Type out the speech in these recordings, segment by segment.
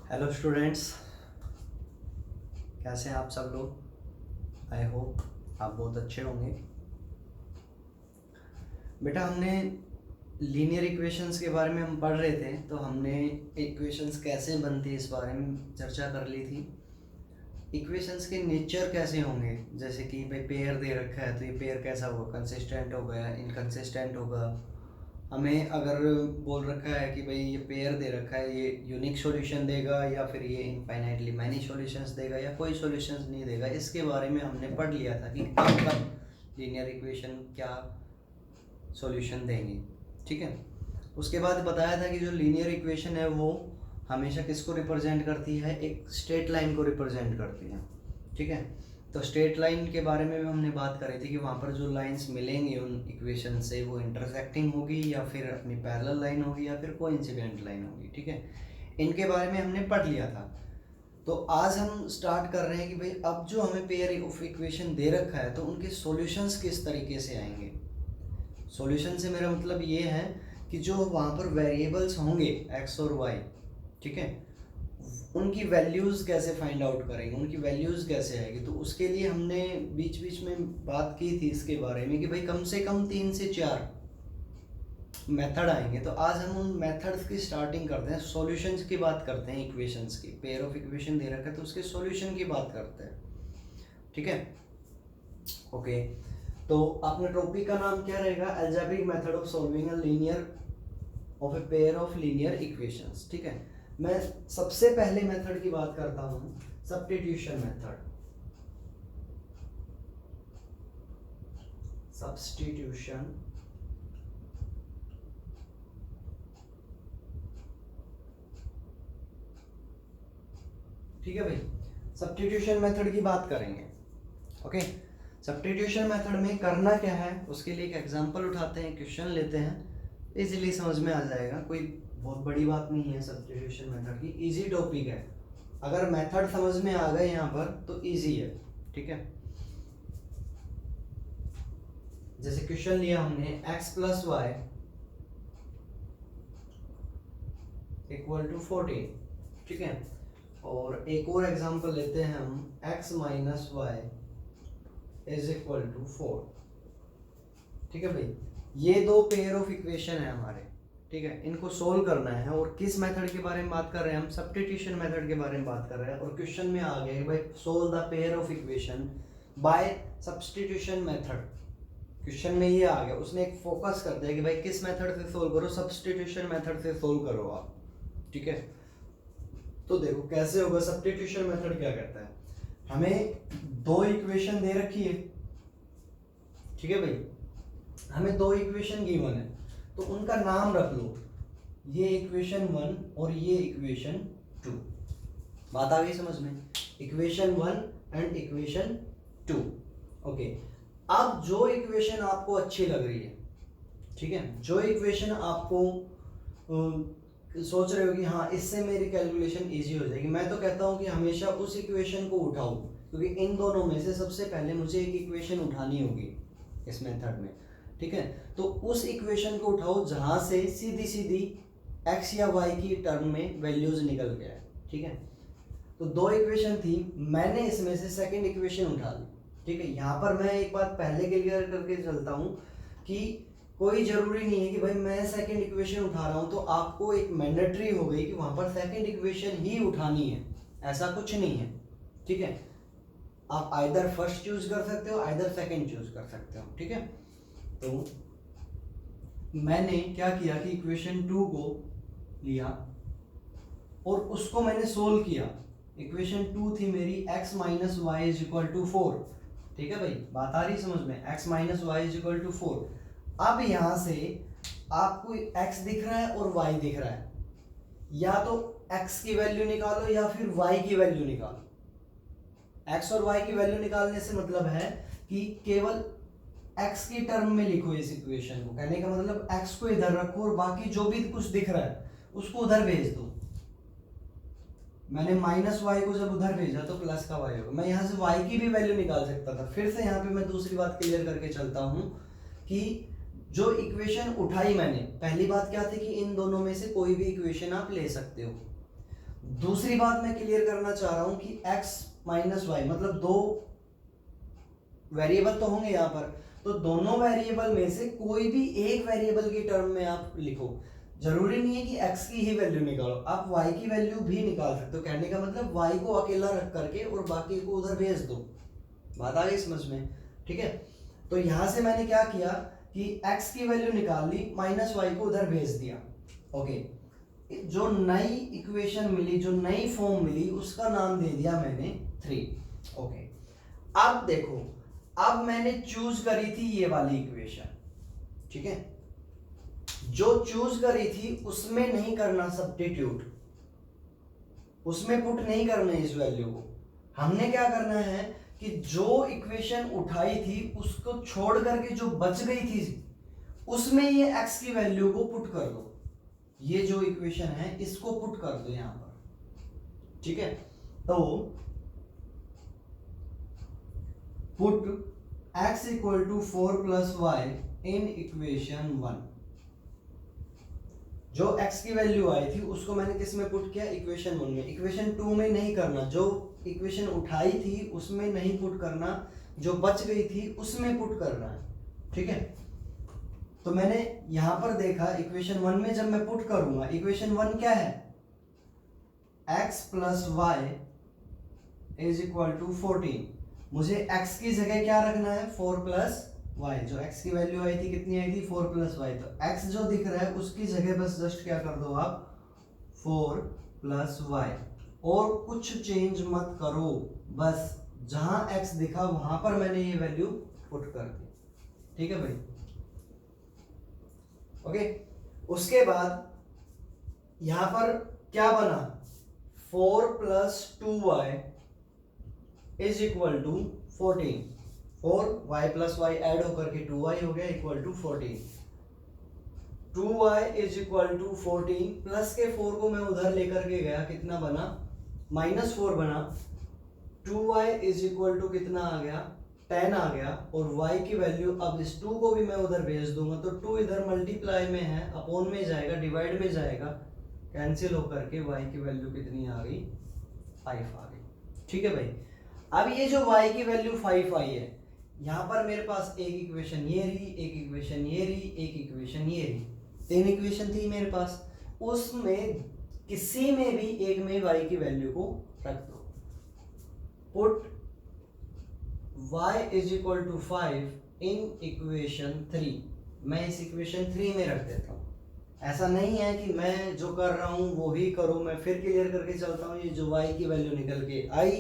Hello students, कैसे हैं आप सब लोग। आई होप आप बहुत अच्छे होंगे। बेटा, हमने लीनियर इक्वेशंस के बारे में हम पढ़ रहे थे, तो हमने इक्वेशंस कैसे बनती है इस बारे में चर्चा कर ली थी। इक्वेशंस के नेचर कैसे होंगे, जैसे कि भाई पेयर दे रखा है तो ये पेयर कैसा होगा, कंसिस्टेंट होगा, इनकंसिस्टेंट होगा। हमें अगर बोल रखा है कि भाई ये पेयर दे रखा है, ये यूनिक सॉल्यूशन देगा या फिर ये इनफाइनाइटली मैनी सॉल्यूशंस देगा या कोई सॉल्यूशंस नहीं देगा, इसके बारे में हमने पढ़ लिया था कि कब लीनियर इक्वेशन क्या सॉल्यूशन देंगे। ठीक है, उसके बाद बताया था कि जो लीनियर इक्वेशन है वो हमेशा किसको रिप्रेजेंट करती है, एक स्ट्रेट लाइन को रिप्रेजेंट करती है। ठीक है, तो स्ट्रेट लाइन के बारे में भी हमने बात करी थी कि वहाँ पर जो लाइंस मिलेंगी उन इक्वेशन से वो इंटरसेक्टिंग होगी या फिर अपनी पैरेलल लाइन होगी या फिर कोइंसिडेंट लाइन होगी। ठीक है, इनके बारे में हमने पढ़ लिया था। तो आज हम स्टार्ट कर रहे हैं कि भाई अब जो हमें पेयर ऑफ इक्वेशन दे रखा है तो उनके सॉल्यूशंस किस तरीके से आएंगे। सॉल्यूशन से मेरा मतलब ये है कि जो वहाँ पर वेरिएबल्स होंगे एक्स और वाई, ठीक है, उनकी वैल्यूज़ कैसे फाइंड आउट करेंगे, उनकी वैल्यूज़ कैसे आएगी। तो उसके लिए हमने बीच बीच में बात की थी इसके बारे में कि भाई कम से कम 3 से 4 मेथड आएंगे। तो आज हम उन मेथड्स की स्टार्टिंग करते हैं, सॉल्यूशंस की बात करते हैं, इक्वेशंस की। पेयर ऑफ इक्वेशन दे रखा है तो उसके सॉल्यूशन की बात करते हैं। ठीक है, ओके। तो अपने टॉपिक का नाम क्या रहेगा, algebraic method of solving a linear of a pair of linear equations. ठीक है, मैं सबसे पहले मेथड की बात करता हूं, सब्स्टिट्यूशन मेथड। सब्स्टिट्यूशन ठीक है भाई, सब्स्टिट्यूशन मेथड की बात करेंगे। ओके, सब्स्टिट्यूशन मेथड में करना क्या है, उसके लिए एक एग्जांपल उठाते हैं, क्वेश्चन लेते हैं, इजीली समझ में आ जाएगा। कोई बहुत बड़ी बात नहीं है, सब्स्टिट्यूशन मेथड की इजी टॉपिक है। अगर मेथड समझ में आ गए यहाँ पर तो इजी है। ठीक है, जैसे क्वेश्चन लिया हमने x plus y equal to 14। ठीक है, और एक और एग्जांपल लेते हैं हम, x minus y is equal to 4। ठीक है भाई, ये दो पेयर ऑफ इक्वेशन है हमारे। ठीक है, इनको सोल्व करना है। और किस मेथड के बारे में बात कर रहे हैं हम, सब्स्टिट्यूशन मेथड के बारे में बात कर रहे हैं। और क्वेश्चन में आ गया भाई solve the pair of equation by substitution method. Question में ये आ गया, उसने एक फोकस कर दिया कि भाई किस मेथड से सोल्व करो, सब्स्टिट्यूशन मेथड से सोल्व करो आप। ठीक है, तो देखो कैसे होगा। सब्स्टिट्यूशन मेथड क्या कहता है, हमें दो इक्वेशन दे रखी है। ठीक है भाई, हमें दो इक्वेशन गिवन है तो उनका नाम रख लो, ये इक्वेशन 1 और ये इक्वेशन 2। बात आ गई समझ में, इक्वेशन 1 एंड इक्वेशन 2। ओके, अब जो इक्वेशन आपको अच्छी लग रही है, ठीक है, जो इक्वेशन आपको सोच रहे हो कि हाँ इससे मेरी कैलकुलेशन इजी हो जाएगी, मैं तो कहता हूँ कि हमेशा उस इक्वेशन को उठाओ, क्योंकि इन दोनों में से सबसे पहले मुझे एक इक्वेशन उठानी होगी इस मेथड में। ठीक है, तो उस इक्वेशन को उठाओ जहाँ से सीधी सीधी x या y की टर्म में वैल्यूज निकल गया है। ठीक है, तो दो इक्वेशन थी, मैंने इसमें से सेकंड इक्वेशन उठा ली। ठीक है, यहाँ पर मैं एक बात पहले क्लियर करके चलता हूँ कि कोई जरूरी नहीं है कि भाई मैं सेकंड इक्वेशन उठा रहा हूँ तो आपको एक मैंडेटरी हो गई कि वहां पर सेकंड इक्वेशन ही उठानी है, ऐसा कुछ नहीं है। ठीक है, आप आइदर फर्स्ट चूज कर सकते हो, आइदर सेकंड चूज कर सकते हो। ठीक है, तो मैंने क्या किया कि इक्वेशन 2 को लिया और उसको मैंने सोल्व किया। इक्वेशन 2 थी मेरी x minus y is equal to 4। ठीक है भाई, बात आ रही समझ में, x minus y is equal to 4। अब यहां से आपको x दिख रहा है और y दिख रहा है, या तो x की वैल्यू निकालो या फिर y की वैल्यू निकालो। x और y की वैल्यू निकालने से मतलब है कि केवल x की टर्म में लिखो इस इक्वेशन को। कहने का मतलब x को इधर रखो और बाकी जो भी कुछ दिख रहा है उसको उधर भेज दो। मैंने माइनस वाई को जब उधर भेजा तो प्लस का वाई होगा। मैं यहाँ से y की भी वैल्यू निकाल सकता था। फिर से यहाँ पे मैं दूसरी बात क्लियर करके चलता हूँ कि जो इक्वेशन उठाई मैंने, पहली बात क्या थी कि इन दोनों में से कोई भी इक्वेशन आप ले सकते हो। दूसरी बात मैं क्लियर करना चाह रहा हूं कि x माइनस वाई मतलब दो वेरिएबल तो होंगे यहाँ पर, तो दोनों वेरिएबल में से कोई भी एक वेरिएबल की टर्म में आप लिखो। जरूरी नहीं है कि x की ही वैल्यू निकालो, आप y की वैल्यू भी निकाल सकते हो। कहने का मतलब y को अकेला रख करके और बाकी को उधर भेज दो। बात आ गई समझ में? ठीक है, तो यहां से मैंने क्या किया कि x की वैल्यू निकाल ली, माइनस वाई को उधर भेज दिया। ओके, जो नई इक्वेशन मिली, जो नई फॉर्म मिली, उसका नाम दे दिया मैंने 3। ओके, अब देखो, अब मैंने चूज करी थी ये वाली इक्वेशन, ठीक है, जो चूज करी थी उसमें नहीं करना सब्स्टिट्यूट, उसमें पुट नहीं करना इस वैल्यू को। हमने क्या करना है कि जो इक्वेशन उठाई थी उसको छोड़ करके जो बच गई थी उसमें ये x की वैल्यू को पुट कर दो। ये जो इक्वेशन है इसको पुट कर दो यहां पर, ठीक है। तो put x equal to 4 plus y in equation 1। जो x की वैल्यू आई थी उसको मैंने किस में पुट किया? इक्वेशन 1 में। इक्वेशन 2 में नहीं करना, जो इक्वेशन उठाई थी उसमें नहीं पुट करना, जो बच गई थी उसमें पुट करना है, ठीक है। तो मैंने यहां पर देखा इक्वेशन 1 में जब मैं पुट करूंगा, इक्वेशन 1 क्या है? x plus y is equal to 14। मुझे x की जगह क्या रखना है? 4 प्लस वाई। जो x की वैल्यू आई थी कितनी आई थी? 4 प्लस वाई। तो x जो दिख रहा है उसकी जगह बस जस्ट क्या कर दो आप? 4 प्लस वाई, और कुछ चेंज मत करो, बस जहां x दिखा वहां पर मैंने ये वैल्यू पुट कर दी, ठीक है भाई। ओके, उसके बाद यहां पर क्या बना? 4 plus 2y is equal to 14। 4y plus y add होकर के 2y हो गया equal to 14। 2y is equal to 14 plus के 4 को मैं उधर लेकर के गया, कितना बना? -4 बना। 2y इज इक्वल टू कितना आ गया? 10 आ गया। और y की वैल्यू, अब इस 2 को भी मैं उधर भेज दूंगा तो 2 इधर मल्टीप्लाई में है, अपॉन में जाएगा, डिवाइड में जाएगा, कैंसिल होकर के y की वैल्यू कितनी आ गई? 5 आ गई, ठीक है भाई। अब ये जो y की वैल्यू 5 आई है, यहां पर मेरे पास एक इक्वेशन ये रही, एक इक्वेशन ये रही, एक इक्वेशन ये रही, 3 इक्वेशन थी मेरे पास। उसमें किसी में भी एक में y की वैल्यू को रख दो। Put y is equal to 5 in equation 3। मैं इस इक्वेशन 3 में रख देता हूं। ऐसा नहीं है कि मैं जो कर रहा हूं वो ही करो, मैं फिर क्लियर करके चलता हूं। ये जो y की वैल्यू निकल के आई,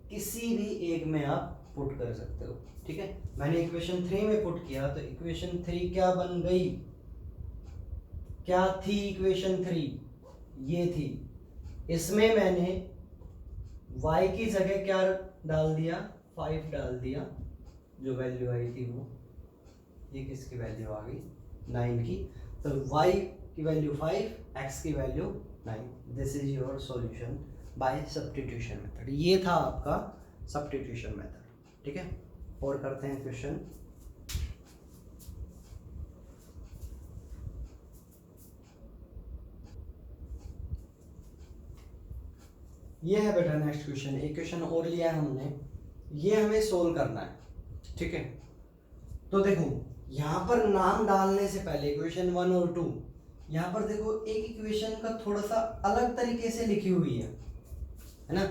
किसी भी एक में आप पुट कर सकते हो, ठीक है। मैंने इक्वेशन 3 में पुट किया तो इक्वेशन 3 क्या बन गई? क्या थी इक्वेशन 3? ये थी। इसमें मैंने y की जगह क्या डाल दिया? 5 डाल दिया। जो वैल्यू आई थी वो, ये किसकी वैल्यू आ गई? 9 की। तो y की वैल्यू 5, x की value 9। This is your solution bye substitution method. ये था आपका सब्स्टिट्यूशन मेथड, ठीक है। और करते हैं क्वेश्चन। ये है बेटा नेक्स्ट क्वेश्चन। एक क्वेश्चन और लिया है हमने, ये हमें सोल्व करना है, ठीक है। तो देखो यहां पर नाम डालने से पहले इक्वेशन 1 और 2, यहां पर देखो एक इक्वेशन का थोड़ा सा अलग तरीके से लिखी हुई है ना,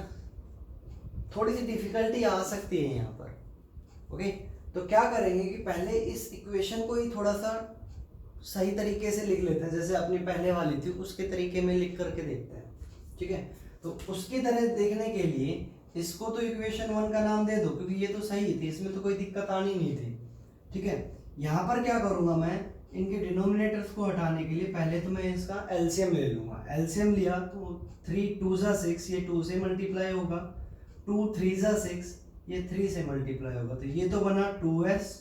थोड़ी सी डिफिकल्टी आ सकती है यहाँ पर। ओके, तो क्या करेंगे कि पहले इस इक्वेशन को ही थोड़ा सा सही तरीके से लिख लेते हैं, जैसे अपनी पहले वाली थी उसके तरीके में लिख करके देखते हैं, ठीक है। तो उसकी तरह देखने के लिए इसको तो इक्वेशन 1 का नाम दे दो, क्योंकि ये तो सही थी, इसमें तो कोई दिक्कत आनी नहीं थी, ठीक है। यहाँ पर क्या करूँगा मैं, इनके डिनोमिनेटर्स को हटाने के लिए पहले तो मैं इसका एलसीएम ले लूँगा। एलसीएम लिया तो 3 2 6, ये 2 से मल्टीप्लाई होगा, 2 3 6, ये 3 से मल्टीप्लाई होगा, तो ये तो बना 2s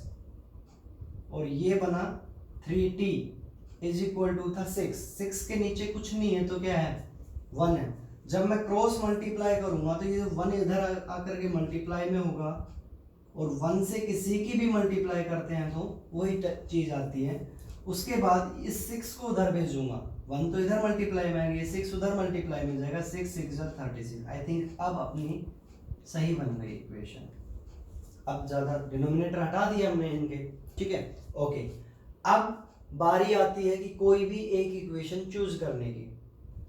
और ये बना 3t इज इक्वल टू था 6। 6 के नीचे कुछ नहीं है तो क्या है? 1 है। जब मैं क्रॉस मल्टीप्लाई करूंगा तो ये 1 इधर आकर के मल्टीप्लाई में होगा, और 1 से किसी की भी मल्टीप्लाई करते हैं तो वही चीज आती है। उसके बाद इस 6 को उधर भेजूंगा, 1 तो इधर मल्टीप्लाई में आएगा, 6 उधर मल्टीप्लाई में जाएगा, 6 6 36। आई थिंक अब अपनी सही बन गई इक्वेशन। अब ज़्यादा डिनोमिनेटर हटा दिया हमने इनके, ठीक है, ओके। अब बारी आती है कि कोई भी एक इक्वेशन चूज करने की,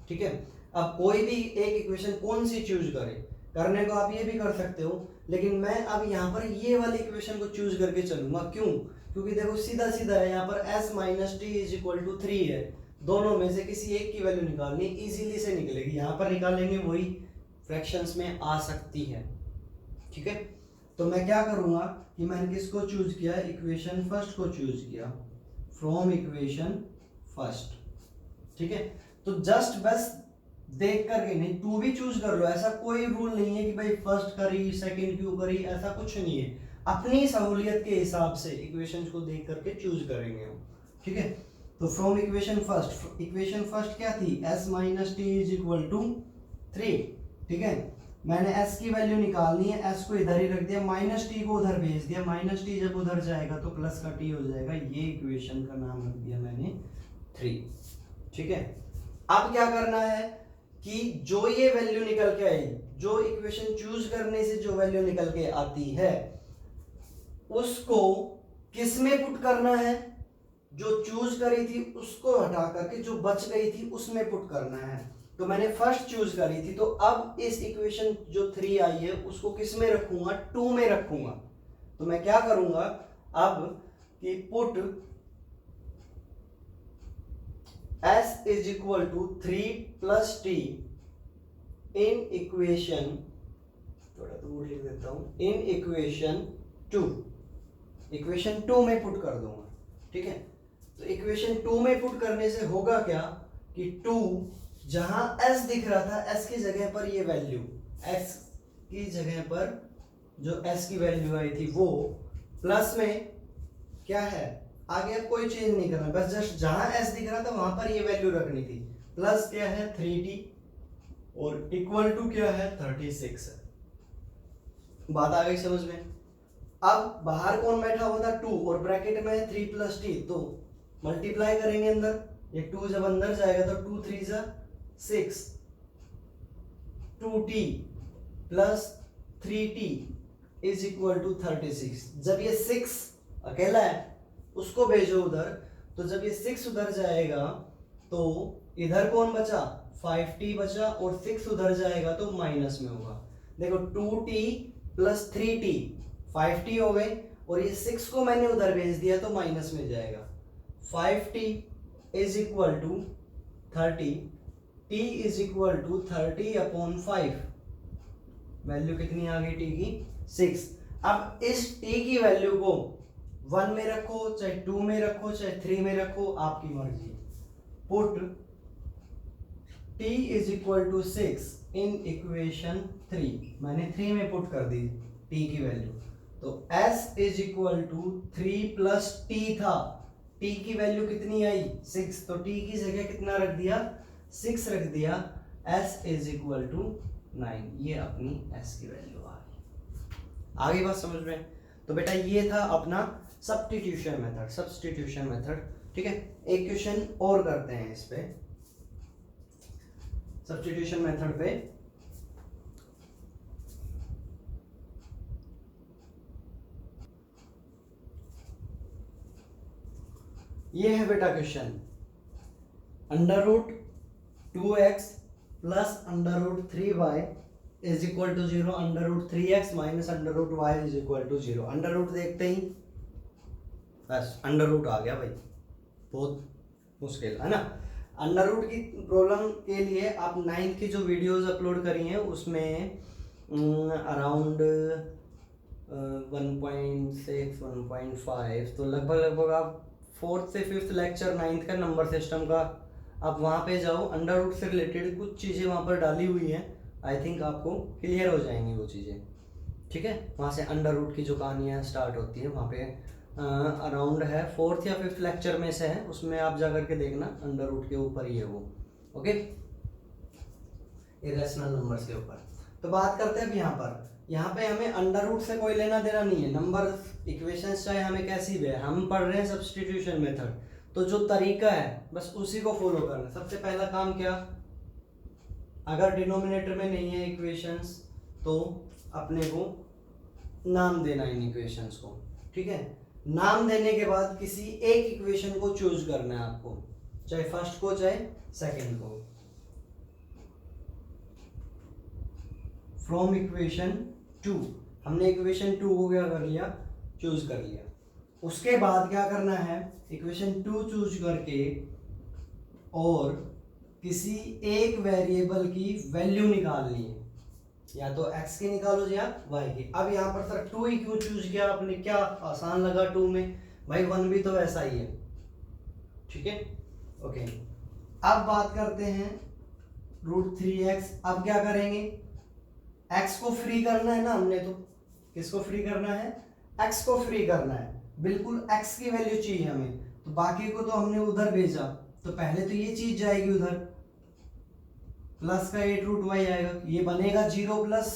ठीक है। अब कोई भी एक इक्वेशन कौन सी चूज करे, करने को आप ये भी कर सकते हो, लेकिन मैं अब यहाँ पर ये वाली इक्वेशन को चूज करके चलूंगा। क्यों? क्योंकि देखो सीधा सीधा है, यहाँ पर s minus t is equal to 3 है, दोनों में से किसी एक की वैल्यू निकालनी, इजीली से निकलेगी, यहाँ पर निकालेंगे वही फ्रैक्शंस में आ सकती है, ठीक है। तो मैं क्या करूँगा कि मैंने किसको चूज किया, इक्वेशन फर्स्ट को चूज किया, फ्रॉम इक्वेशन फर्स्ट, ठीक है। तो जस्ट बस देख करके नहीं, टू भी चूज कर लो, ऐसा कोई रूल नहीं है कि भाई फर्स्ट करी सेकंड क्यों करी, ऐसा कुछ नहीं है, अपनी सहूलियत के हिसाब से इक्वेशंस को देख करके चूज करेंगे हम, ठीक है। तो फ्रॉम इक्वेशन फर्स्ट क्या थी, s minus t is equal to 3, ठीक है। मैंने s की वैल्यू निकालनी है, s को इधर ही रख दिया, माइनस टी को उधर भेज दिया, माइनस टी जब उधर जाएगा तो प्लस का t हो जाएगा, ये इक्वेशन का नाम रख दिया मैंने 3, ठीक है। अब क्या करना है कि जो ये वैल्यू निकल के आई, जो इक्वेशन चूज करने से जो वैल्यू निकल के आती है उसको किस में पुट करना है, जो चूज करी थी उसको हटा करके जो बच गई थी उसमें पुट करना है। तो मैंने फर्स्ट चूज करी थी, तो अब इस इक्वेशन जो 3 आई है उसको किस में रखूंगा, 2 में रखूंगा। तो मैं क्या करूंगा अब कि put s is equal to 3 plus t in equation, थोड़ा दूर लिख देता हूं, इन इक्वेशन 2, इक्वेशन 2 में पुट कर दूंगा, ठीक है। तो इक्वेशन 2 में पुट करने से होगा क्या कि 2 जहां s दिख रहा था, s की जगह पर ये वैल्यू, s की जगह पर जो s की वैल्यू आई थी वो प्लस में क्या है, आगे अब कोई चेंज नहीं करना, बस जस्ट जहां s दिख रहा था वहां पर ये वैल्यू रखनी थी। प्लस क्या है 3t और इक्वल टू क्या है 36 है। बात आ गई समझ में? अब बाहर कौन बैठा हुआ था 2 और ब्रैकेट में 3 प्लस टी, तो मल्टीप्लाई करेंगे अंदर, ये 2 जब अंदर जाएगा तो 2 3 जा 6, 2t plus 3t is equal to 36। जब ये 6 अकेला है उसको भेजो उधर, तो जब ये 6 उधर जाएगा तो इधर कौन बचा, 5t बचा, और 6 उधर जाएगा तो माइनस में होगा। देखो 2t प्लस 3t 5t हो गए, और ये 6 को मैंने उधर भेज दिया तो माइनस में जाएगा। 5t is equal to 30, t is equal to 30/5, value कितनी आ गई t की 6। अब इस t की वैल्यू को 1 में रखो, चाहे 2 में रखो, चाहे 3 में रखो, आपकी मर्जी। Put t is equal to 6 in equation 3, मैंने 3 में पुट कर दी t की वैल्यू, तो s is equal to 3 plus t था, t की वैल्यू कितनी आई 6, तो t की जगह कितना रख दिया 6 रख दिया, s इज इक्वल टू 9, ये अपनी s की वैल्यू आ गई। आगे बात समझ में? तो बेटा ये था अपना सब्स्टिट्यूशन मेथड, ठीक है। एक क्वेश्चन और करते हैं इस पे, सब्स्टिट्यूशन मेथड पे। ये है बेटा question, under root 2x plus under root 3y is equal to 0, under root 3x minus under root y is equal to 0। Under root देखते ही बस अंडर रूट आ गया भाई, बहुत मुश्किल है ना। अंडर रूट की प्रॉब्लम के लिए आप 9th की जो वीडियोस अपलोड करी हैं उसमें अराउंड 1.6 1.5, तो लगभग आप 4th से 5th लेक्चर 9th का नंबर सिस्टम का आप वहाँ पे जाओ, अंडर रूट से रिलेटेड कुछ चीज़ें वहाँ पर डाली हुई हैं, आई थिंक आपको क्लियर हो जाएंगी वो चीज़ें, ठीक है। वहाँ से अंडर रूट की जो कहानियाँ स्टार्ट होती है वहाँ पे अराउंड है 4th या 5th लेक्चर में से है, उसमें आप जा करके देखना, अंडर रूट के ऊपर ही है वो, ओके, इरेशनल नंबर्स के ऊपर। तो बात करते हैं अब यहाँ पे हमें अंडर रूट से कोई लेना देना नहीं है, नंबर इक्वेशंस चाहे हमें कैसी भी है, हम पढ़ रहे हैं सब्स्टिट्यूशन मेथड, तो जो तरीका है बस उसी को फॉलो करना। सबसे पहला काम क्या, अगर डिनोमिनेटर में नहीं है इक्वेशंस तो अपने को नाम देना इन इक्वेशंस को, ठीक है। नाम देने के बाद किसी एक इक्वेशन को चूज करना है आपको, चाहे फर्स्ट को चाहे सेकंड को। फ्रॉम इक्वेशन 2, हमने इक्वेशन 2 को क्या कर लिया, चूज कर लिया। उसके बाद क्या करना है, इक्वेशन 2 चूज करके और किसी एक वेरिएबल की वैल्यू निकालनी है, या तो x की निकालो या y की। अब यहाँ पर सर 2 ही क्यों चूज किया आपने, क्या आसान लगा 2 में, भाई 1 भी तो वैसा ही है, ठीक है, ओके। अब बात करते हैं √3x। अब क्या करेंगे, x को फ्री करना है ना हमने, तो किसको फ्री करना है, x को फ्री करना है, बिल्कुल x की वैल्यू चाहिए हमें, तो बाकी को तो हमने उधर भेजा, तो पहले तो ये चीज जाएगी उधर, प्लस का 8√y आएगा, ये बनेगा 0 प्लस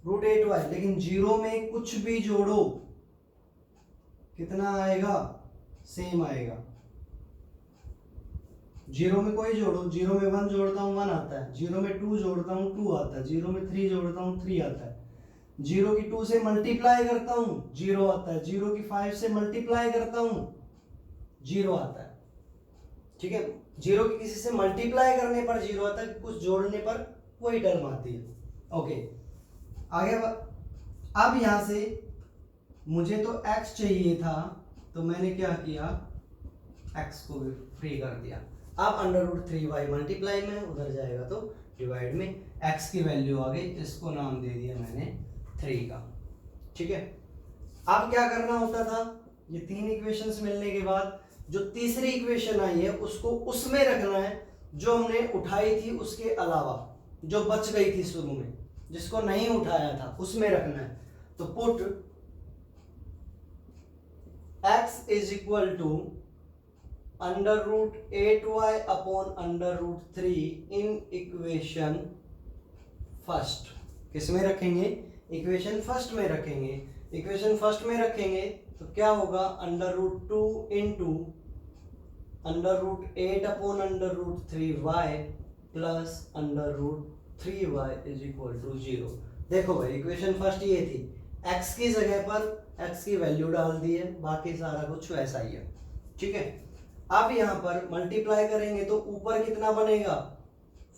√8y, लेकिन 0 में कुछ भी जोड़ो कितना आएगा, सेम आएगा। 0 में कोई जोड़ो, 0 में 1 जोड़ता हूँ 1 आता है, 0 में 2 जोड़ता हूँ 2 आता है, 0 में 3 जोड़ता हूँ 3 आता है, 0 की 2 से मल्टीप्लाई करता हूँ 0 आता है, 0 की 5 से मल्टीप्लाई करता हूँ 0 आता है, ठीक है। 0 की किसी से मल्टीप्लाई करने पर 0 आता है, कुछ जोड़ने पर वही टर्म आती है, ओके। आगे अब यहां से मुझे तो x चाहिए था, तो मैंने क्या किया, x को भी फ्री कर दिया। अब √3y मल्टीप्लाई में उधर जाएगा तो डिवाइड में, x की वैल्यू आ गई, इसको नाम दे दिया मैंने 3 का, ठीक है। अब क्या करना होता था, ये 3 इक्वेशंस मिलने के बाद जो तीसरी इक्वेशन आई है उसको उसमें रखना है जो हमने उठाई थी, उसके अलावा जो बच गई थी शुरू में, जिसको नहीं उठाया था उसमें रखना है। तो put x is equal to √8y upon √3 in equation first. किस में रखेंगे, इक्वेशन फर्स्ट में रखेंगे। इक्वेशन फर्स्ट में रखेंगे तो क्या होगा, √2 into √8 upon √3y plus √3y is equal to 0। देखो भाई इक्वेशन फर्स्ट ये थी, x की जगह पर x की वैल्यू डाल दी है, बाकी सारा कुछ वैसा ही है, ठीक है। अब यहां पर मल्टीप्लाई करेंगे तो ऊपर कितना बनेगा,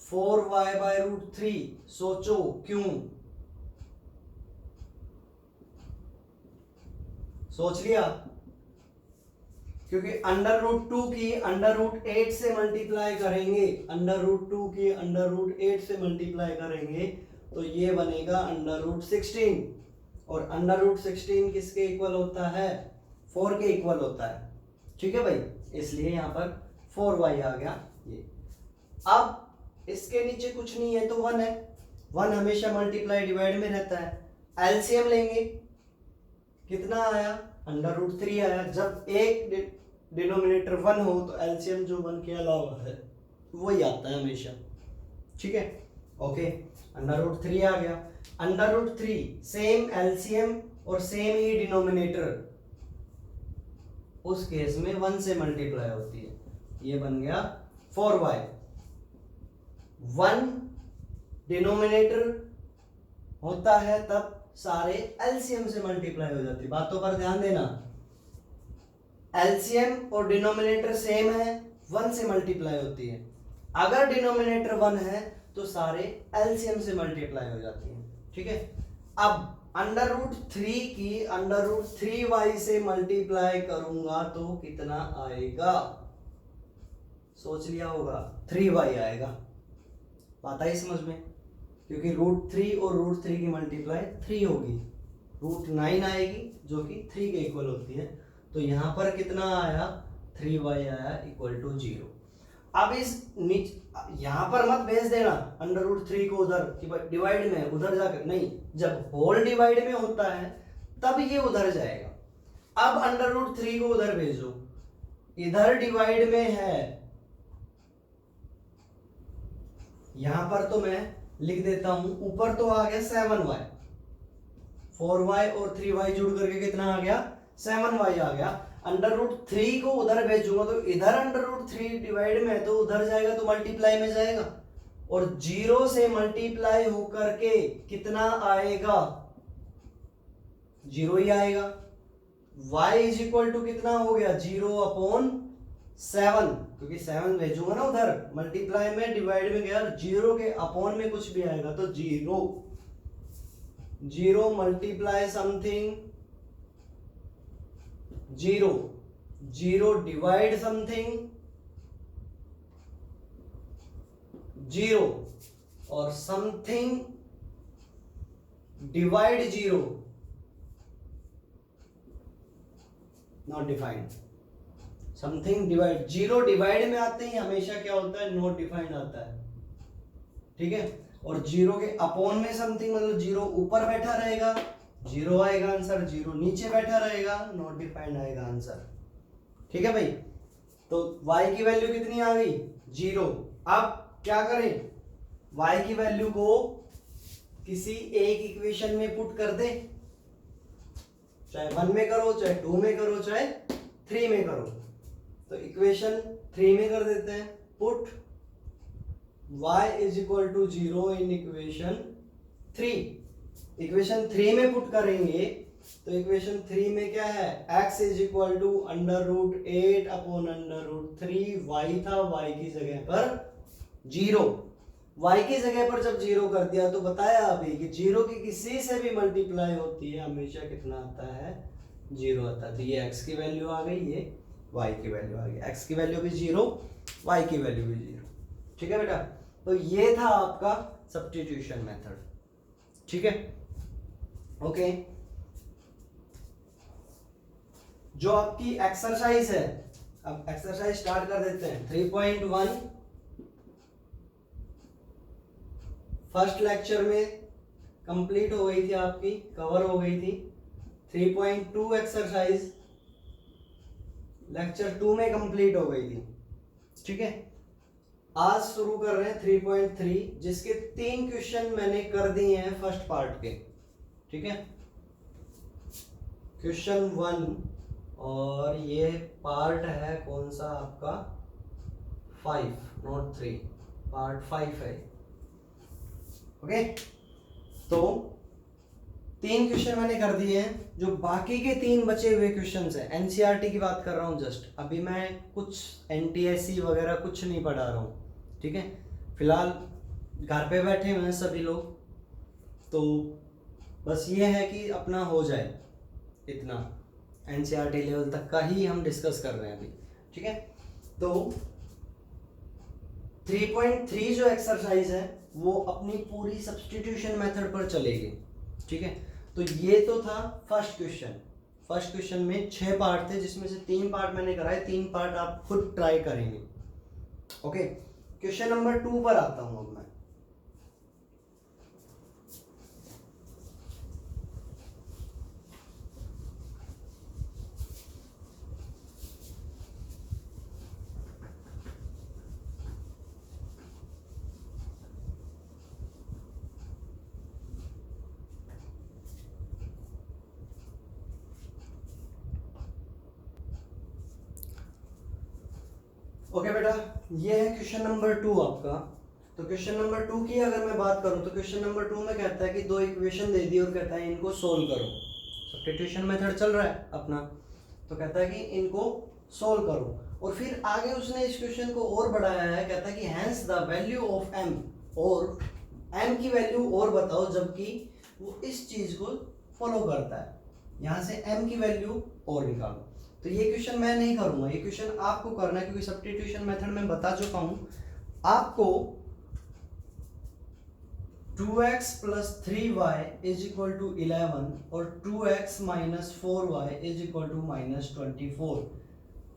4y/√3। सोचो क्यों, सोच लिया, क्योंकि √2 की √8 से मल्टीप्लाई करेंगे, √2 की √8 से मल्टीप्लाई करेंगे तो ये बनेगा √16, और √16 किसके इक्वल होता है, 4 के इक्वल होता है, ठीक है भाई, इसलिए यहां पर 4y आ गया ये। अब इसके नीचे कुछ नहीं है तो 1 है, 1 हमेशा मल्टीप्लाई डिवाइड में रहता है। एलसीएम लेंगे, कितना आया, √3 आया। जब एक डिनोमिनेटर 1 हो तो एलसीएम जो 1 के अलावा है वही आता है हमेशा, ठीक है, ओके। √3 आ गया, √3 सेम एलसीएम और सेम ही डिनोमिनेटर, उस केस में 1 से मल्टीप्लाई होती है, ये बन गया 4y। 1 डिनोमिनेटर होता है तब सारे एलसीएम से मल्टीप्लाई हो जाती है, बातों पर ध्यान देना, एलसीएम और डिनोमिनेटर सेम है, 1 से मल्टीप्लाई होती है। अगर डिनोमिनेटर 1 है तो सारे एलसीएम से मल्टीप्लाई हो जाती है, ठीक है। अब √3 की √3y से मल्टीप्लाई करूंगा तो कितना आएगा, सोच लिया होगा, 3y आएगा, बात आई समझ में, क्योंकि √3 और √3 की मल्टीप्लाई 3 होगी, √9 आएगी जो कि 3 के इक्वल होती है, तो यहां पर कितना आया, 3y आया इक्वल टू 0। अब इस यहां पर मत भेज देना √3 को उधर कि डिवाइड में उधर जाकर, नहीं, जब होल डिवाइड में होता है तब ये उधर जाएगा। अब √3 को उधर भेजो, इधर डिवाइड में है, यहां पर तो मैं लिख देता हूं, ऊपर तो आ गया 7y, 4y और 3y जुड़ करके कितना आ गया, 7y आ गया। √3 को उधर भेजूंगा तो इधर √3 डिवाइड में है तो उधर जाएगा तो मल्टीप्लाई में जाएगा, और 0 से मल्टीप्लाई होकर के कितना आएगा, 0 ही आएगा। y इज इक्वल टू कितना हो गया, 0/7, क्योंकि 7 भेजूंगा ना उधर, मल्टीप्लाई में डिवाइड में गया, 0 के अपॉन में कुछ भी आएगा तो 0 मल्टीप्लाई समथिंग 0 डिवाइड समथिंग 0 और something divide 0 not defined. Something divide 0 divide में आते ही हमेशा क्या होता है, नॉट डिफाइंड आता है, ठीक है। और 0 के अपॉन में समथिंग मतलब 0 ऊपर बैठा रहेगा 0 आएगा आंसर, 0 नीचे बैठा रहेगा नॉट डिफाइंड आएगा आंसर, ठीक है भाई। तो y की वैल्यू कितनी आ गई, 0। अब क्या करें, y की वैल्यू को किसी एक इक्वेशन में पुट कर दे, चाहे 1 में करो, चाहे 2 में करो, चाहे 3 में करो। तो इक्वेशन 3 में कर देते हैं, put y is equal to 0 in equation 3। Equation 3 में पुट करेंगे तो इक्वेशन 3 में क्या है, x is equal to √8 upon √3, y था, y की जगह पर 0, y की जगह पर जब 0 कर दिया तो बताया अभी कि 0 की किसी से भी मल्टीप्लाई होती है हमेशा कितना आता है, 0 आता है। तो ये x की वैल्यू आ गई, ये y की वैल्यू आ गई, x की वैल्यू भी 0, y की वैल्यू भी 0, ठीक है बेटा। तो ये था आपका सब्स्टिट्यूशन मेथड, ठीक है, ओके। जो आपकी एक्सरसाइज है, अब एक्सरसाइज स्टार्ट कर देते हैं। 3.1 फर्स्ट लेक्चर में कंप्लीट हो गई थी आपकी, कवर हो गई थी। 3.2 एक्सरसाइज लेक्चर 2 में कंप्लीट हो गई थी, ठीक है। आज शुरू कर रहे हैं 3.3, जिसके 3 क्वेश्चन मैंने कर दिए हैं फर्स्ट पार्ट के, ठीक है। क्वेश्चन 1 और ये पार्ट है कौन सा आपका, 5 नॉट 3, पार्ट 5 है, ओके। तो 3 क्वेश्चन मैंने कर दिए हैं, जो बाकी के 3 बचे हुए क्वेश्चंस हैं, एनसीईआरटी की बात कर रहा हूँ जस्ट, अभी मैं कुछ एनटीएससी वगैरह कुछ नहीं पढ़ा रहा हूँ, ठीक है। फिलहाल घर पे बैठे हुए हैं सभी लोग, तो बस ये है कि अपना हो जाए, इतना एनसीईआरटी लेवल तक का ही हम डिस्कस कर रहे हैं अभी, ठीक है। तो 3.3 जो एक्सरसाइज है वो अपनी पूरी सब्स्टिट्यूशन मेथड पर चलेगी, ठीक है। तो ये तो था फर्स्ट क्वेश्चन। फर्स्ट क्वेश्चन में 6 पार्ट थे, जिसमें से 3 पार्ट मैंने कराए, 3 पार्ट आप खुद ट्राई करेंगे, ओके। क्वेश्चन नंबर 2 पर आता हूं अब मैं। ओके बेटा, ये है क्वेश्चन नंबर 2 आपका। तो क्वेश्चन नंबर 2 की अगर मैं बात करूं तो क्वेश्चन नंबर 2 में कहता है कि 2 इक्वेशन दे दी और कहता है इनको सोल्व करो। सब्स्टिट्यूशन मेथड चल रहा है अपना, तो कहता है कि इनको सोल्व करो, और फिर आगे उसने इस क्वेश्चन को और बढ़ाया है, कहता है कि hence the value of m, और m की वैल्यू और बताओ, जबकि वो इस चीज को फॉलो करता है। यहाँ से m की वैल्यू और निकालो। तो ये क्वेश्चन मैं नहीं करूंगा, ये क्वेश्चन आपको करना है, क्योंकि सब्स्टिट्यूशन मेथड में बता चुका हूं आपको। 2x + 3y = 11 और 2x - 4y = -24।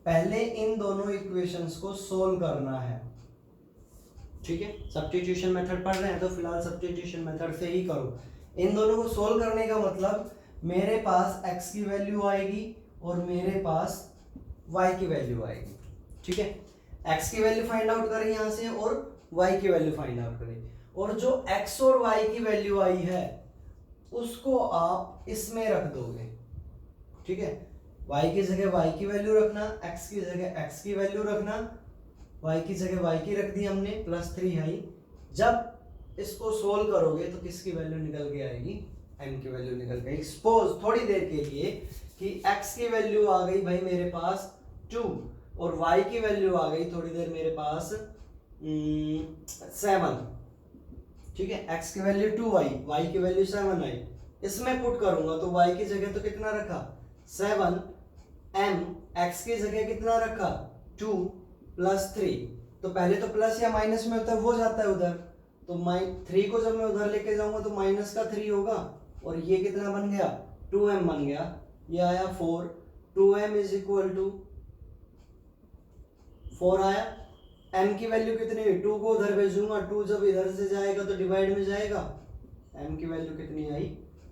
पहले इन दोनों इक्वेशंस को सोल्व करना है, ठीक है। सब्स्टिट्यूशन मेथड पढ़ रहे हैं तो फिलहाल सब्स्टिट्यूशन मेथड से ही करो। इन दोनों को सोल्व करने का मतलब, मेरे पास x की वैल्यू आएगी और मेरे पास y की वैल्यू आएगी, ठीक है। x की वैल्यू फाइंड आउट करें यहाँ से और y की वैल्यू फाइंड आउट करें, और जो x और y की वैल्यू आई है उसको आप इसमें रख दोगे, ठीक है। y की जगह y की वैल्यू रखना, x की जगह x की वैल्यू रखना, y की जगह y की रख दी हमने +3i। जब इसको सोल्व करोगे तो किसकी वैल्यू निकल के आएगी, m की वैल्यू निकल के आएगी। सपोज थोड़ी देर के लिए कि x की वैल्यू आ गई भाई मेरे पास 2 और y की वैल्यू आ गई थोड़ी देर मेरे पास 7, ठीक है। x की वैल्यू 2 आई, y की वैल्यू 7 आई, इसमें पुट करूंगा तो y की जगह तो कितना रखा 7, m x की जगह कितना रखा 2 +3। तो पहले तो प्लस या माइनस में होता है वो जाता है उधर, तो 3 को जब मैं उधर लेके जाऊंगा तो माइनस का 3 होगा और ये कितना बन गया 2m बन गया, ये आया 4, 2m = 4 आया। m की वैल्यू कितनी हुई 2 को उधर भेजूंगा, 2 जब इधर से जाएगा तो डिवाइड में जाएगा, m की वैल्यू कितनी आई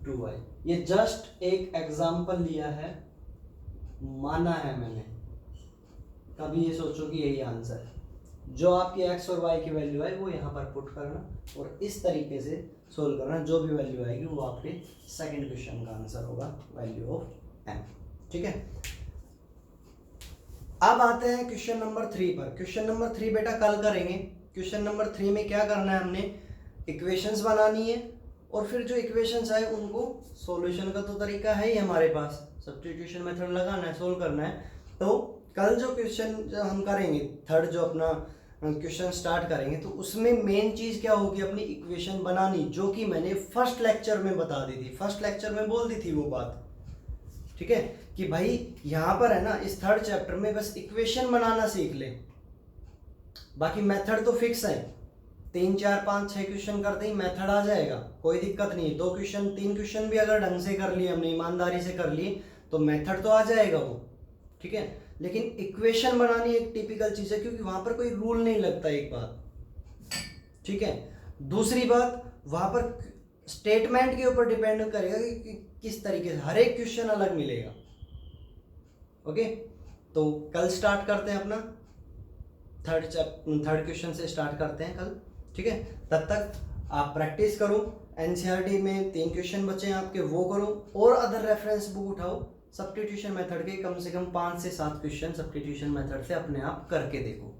2 आई। ये जस्ट एक एग्जांपल लिया है, माना है मैंने, कभी ये सोचो कि यही आंसर है। जो आपकी x और y की वैल्यू है वो यहाँ पर पुट करना और इस तरीके से सोल्व करना, जो भी वैल्यू आएगी वो आपके सेकंड क्वेश्चन का आंसर होगा, वैल्यू ऑफ m, ठीक है। अब आते हैं क्वेश्चन नंबर 3 पर। क्वेश्चन नंबर 3 बेटा कल करेंगे। क्वेश्चन नंबर 3 में क्या करना है, हमने इक्वेशंस बनानी है और फिर जो इक्वेशंस है उनको सॉल्यूशन का तो तरीका है ही हमारे पास, सब्स्टिट्यूशन मेथड लगाना है, सोल्व करना है। तो कल जो क्वेश्चन जो हम करेंगे, थर्ड जो अपना क्वेश्चन स्टार्ट करेंगे, तो उसमें मेन चीज़ क्या होगी, अपनी इक्वेशन बनानी, जो कि मैंने फर्स्ट लेक्चर में बता दी थी, फर्स्ट लेक्चर में बोल दी थी वो बात, ठीक है, कि भाई यहाँ पर है ना इस थर्ड चैप्टर में बस इक्वेशन बनाना सीख ले, बाकी मेथड तो फिक्स है, 3 4 5 6 क्वेश्चन करते ही मेथड आ जाएगा, कोई दिक्कत नहीं है। 2 क्वेश्चन 3 क्वेश्चन भी अगर ढंग से कर लिए हमने, ईमानदारी से कर लिए, तो मेथड तो आ जाएगा वो, ठीक है। लेकिन इक्वेशन बनानी एक टिपिकल चीज है, क्योंकि वहां पर कोई रूल नहीं लगता, एक बात, ठीक है। दूसरी बात, वहां पर स्टेटमेंट के ऊपर डिपेंड करेगा कि किस तरीके से, हर एक क्वेश्चन अलग मिलेगा, ओके। तो कल स्टार्ट करते हैं अपना थर्ड क्वेश्चन से स्टार्ट करते हैं कल, ठीक है। तब तक आप प्रैक्टिस करो, एनसीईआरटी में 3 क्वेश्चन बचे हैं आपके, वो करो, और अदर रेफरेंस बुक उठाओ, सब्स्टिट्यूशन मेथड के कम से कम 5 से 7 क्वेश्चन सब्स्टिट्यूशन मेथड से अपने आप करके देखो।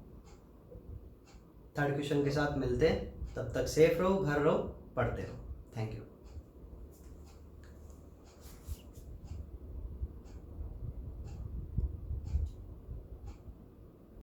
थर्ड क्वेश्चन के साथ मिलते हैं, तब तक सेफ रहो, घर रहो, पढ़ते रहो। Thank you.